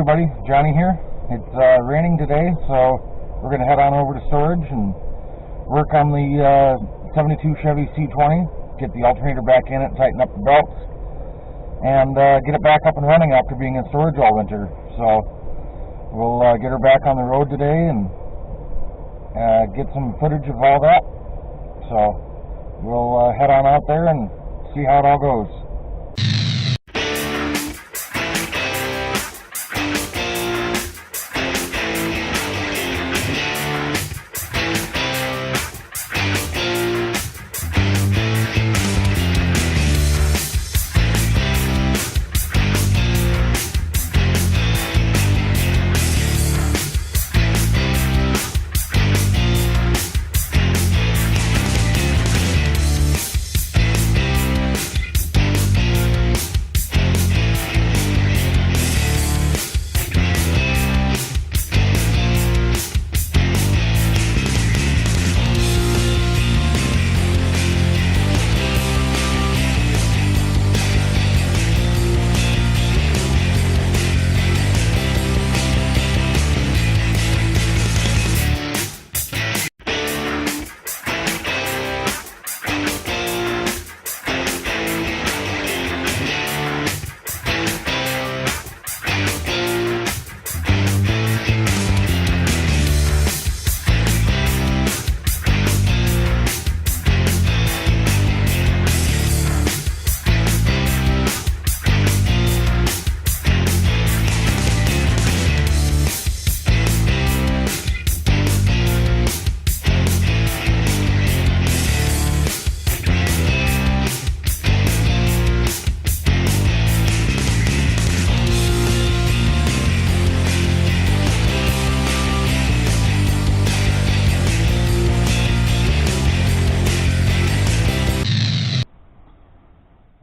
everybody, Johnny here. It's raining today, so we're going to head on over to storage and work on the 72 Chevy C20, get the alternator back in it, tighten up the belts, and get it back up and running after being in storage all winter. So we'll get her back on the road today and get some footage of all that. So we'll head on out there and see how it all goes.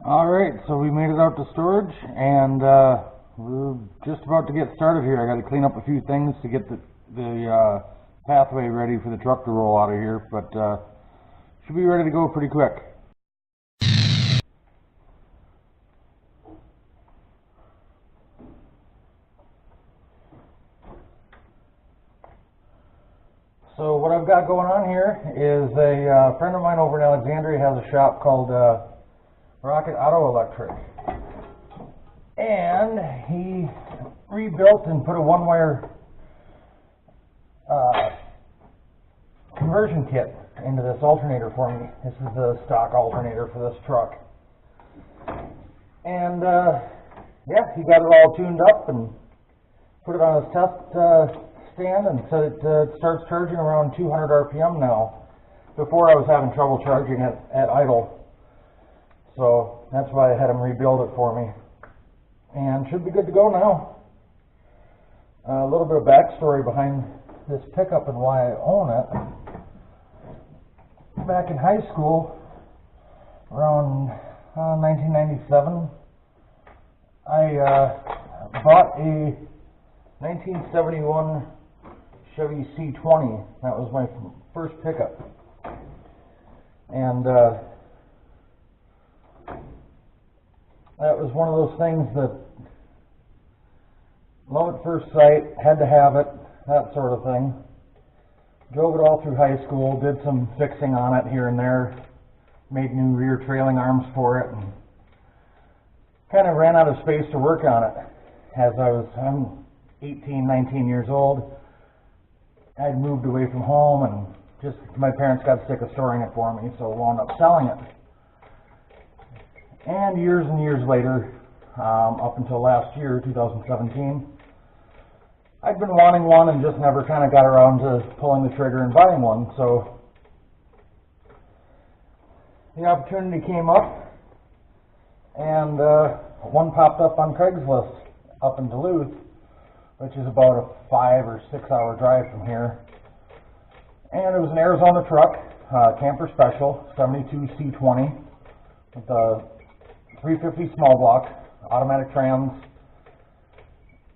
Alright, so we made it out to storage, and we're just about to get started here. I got to clean up a few things to get the pathway ready for the truck to roll out of here, but should be ready to go pretty quick. So what I've got going on here is a friend of mine over in Alexandria has a shop called Rocket Auto Electric, and he rebuilt and put a one-wire conversion kit into this alternator for me. This is the stock alternator for this truck, and yeah, he got it all tuned up and put it on his test stand, and said it starts charging around 200 RPM now. Before I was having trouble charging it at idle. So that's why I had him rebuild it for me, and should be good to go now. A little bit of backstory behind this pickup and why I own it. Back in high school, around 1997, I bought a 1971 Chevy C20. That was my first pickup, and that was one of those things that love at first sight, had to have it, that sort of thing. Drove it all through high school, did some fixing on it here and there, made new rear trailing arms for it, and kind of ran out of space to work on it. I'm 18, 19 years old. I'd moved away from home, and just my parents got sick of storing it for me, so I wound up selling it. And years later, up until last year, 2017, I'd been wanting one and just never kind of got around to pulling the trigger and buying one. So the opportunity came up, and one popped up on Craigslist up in Duluth, which is about a 5 or 6 hour drive from here. And it was an Arizona truck, camper special, 72 C20 with a 350 small block, automatic trans,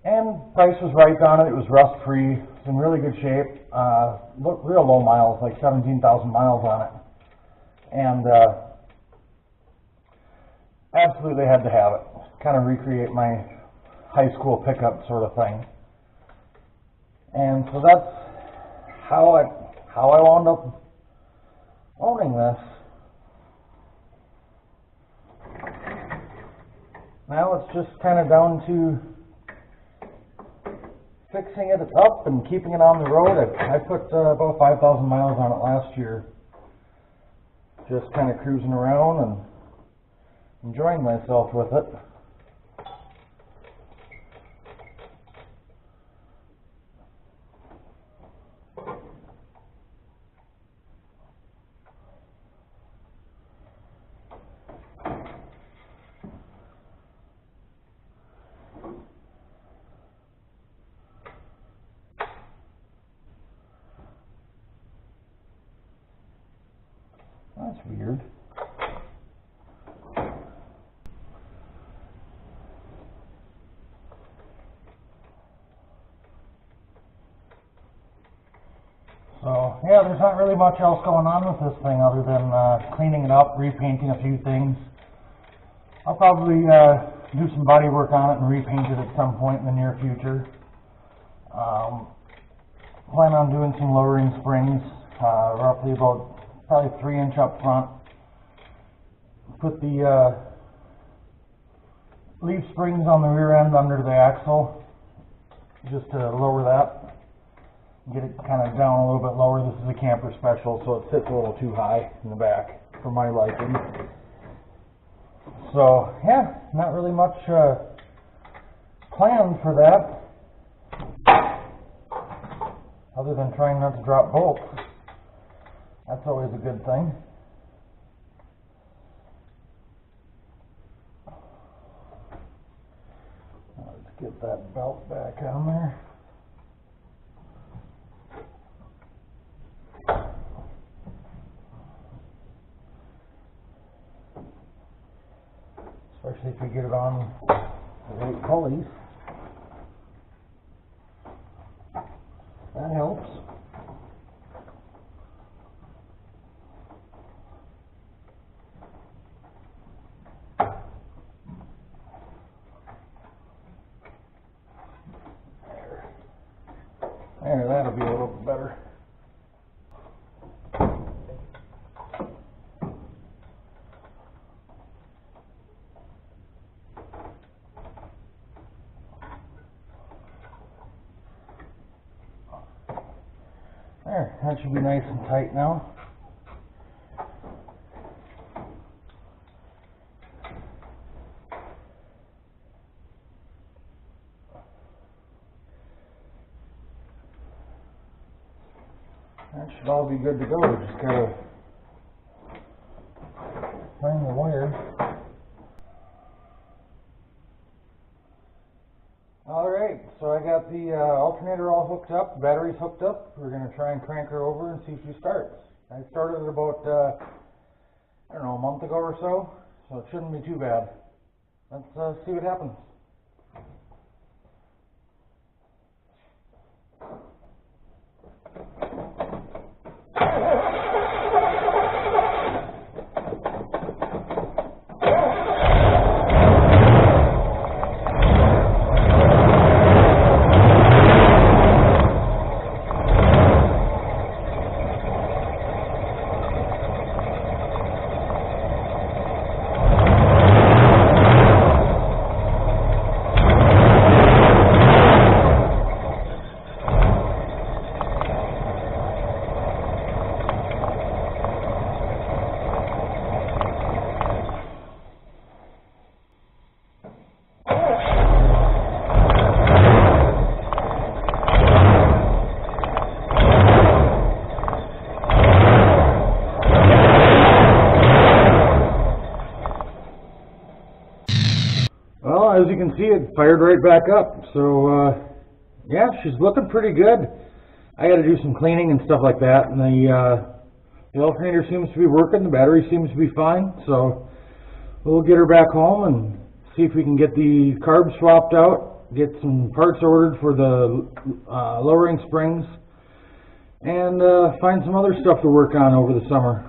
and price was right on it. It was rust free, it's in really good shape, looked real low miles, like 17,000 miles on it, and absolutely had to have it. Kind of recreate my high school pickup sort of thing. And so that's how I wound up owning this. Now it's just kind of down to fixing it up and keeping it on the road. I put about 5,000 miles on it last year, just kind of cruising around and enjoying myself with it. That's weird. So, yeah, there's not really much else going on with this thing other than cleaning it up, repainting a few things. I'll probably do some body work on it and repaint it at some point in the near future. Plan on doing some lowering springs, roughly about probably 3-inch up front. Put the leaf springs on the rear end under the axle just to lower that. Get it kind of down a little bit lower. This is a camper special, so it sits a little too high in the back for my liking. So yeah, not really much planned for that, other than trying not to drop bolts. That's always a good thing. Let's get that belt back on there. Especially if you get it on the right pulleys. That helps. There, that'll be a little bit better. There, that should be nice and tight now. That should all be good to go. Just gotta find the wire. Alright, so I got the alternator all hooked up, the battery's hooked up. We're going to try and crank her over and see if she starts. I started it about, I don't know, a month ago or so it shouldn't be too bad. Let's see what happens. As you can see, it fired right back up. So yeah, she's looking pretty good. I got to do some cleaning and stuff like that, and the alternator seems to be working. The battery seems to be fine. So we'll get her back home and see if we can get the carbs swapped out, get some parts ordered for the lowering springs, and find some other stuff to work on over the summer.